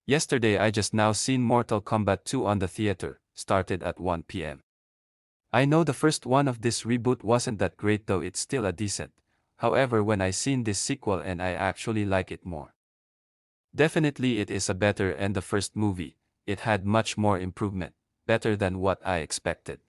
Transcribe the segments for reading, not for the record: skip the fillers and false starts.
Yesterday I just now seen Mortal Kombat 2 on the theater, started at 1 p.m. I know the first one of this reboot wasn't that great though it's still a decent. However when I seen this sequel and I actually like it more. Definitely it is a better and the first movie, it had much more improvement, better than what I expected.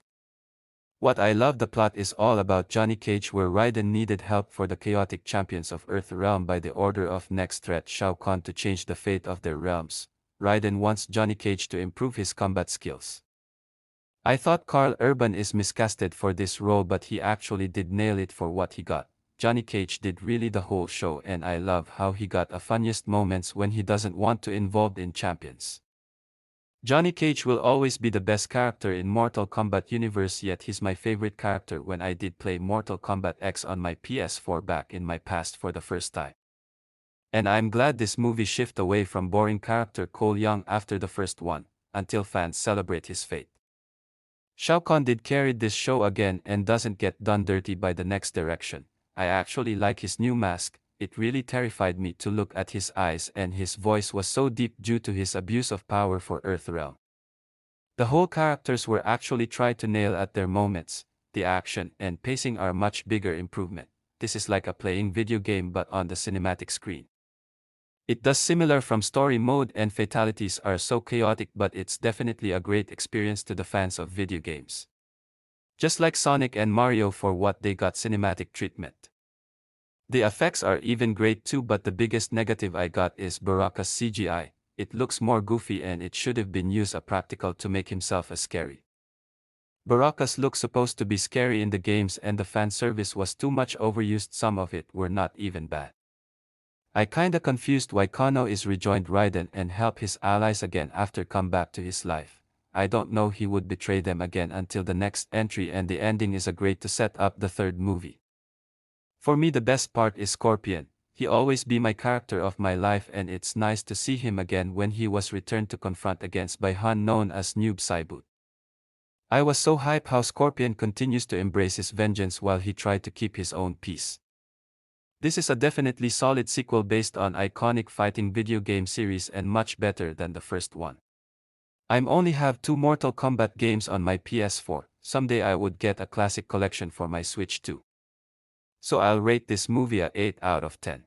What I love the plot is all about Johnny Cage where Raiden needed help for the chaotic champions of Earth realm by the order of next threat Shao Kahn to change the fate of their realms. Raiden wants Johnny Cage to improve his combat skills. I thought Karl Urban is miscasted for this role but he actually did nail it for what he got. Johnny Cage did really the whole show and I love how he got a funniest moments when he doesn't want to involved in champions. Johnny Cage will always be the best character in Mortal Kombat universe yet he's my favorite character when I did play Mortal Kombat X on my PS4 back in my past for the first time. And I'm glad this movie shift away from boring character Cole Young after the first one, until fans celebrate his fate. Shao Kahn did carry this show again and doesn't get done dirty by the next direction. I actually like his new mask. It really terrified me to look at his eyes and his voice was so deep due to his abuse of power for Earthrealm. The whole characters were actually tried to nail at their moments, the action and pacing are much bigger improvement. This is like a playing video game but on the cinematic screen. It does similar from story mode and fatalities are so chaotic but it's definitely a great experience to the fans of video games. Just like Sonic and Mario for what they got cinematic treatment. The effects are even great too but the biggest negative I got is Baraka's CGI, it looks more goofy and it should have been used a practical to make himself as scary. Baraka's look supposed to be scary in the games and the fan service was too much overused some of it were not even bad. I kinda confused why Kano is rejoined Raiden and help his allies again after come back to his life. I don't know he would betray them again until the next entry and the ending is a great to set up the third movie. For me the best part is Scorpion, he always be my character of my life and it's nice to see him again when he was returned to confront against by Han known as Noob Saibot. I was so hype how Scorpion continues to embrace his vengeance while he tried to keep his own peace. This is a definitely solid sequel based on iconic fighting video game series and much better than the first one. I'm only have 2 Mortal Kombat games on my PS4, someday I would get a classic collection for my Switch too. So I'll rate this movie a 8 out of 10.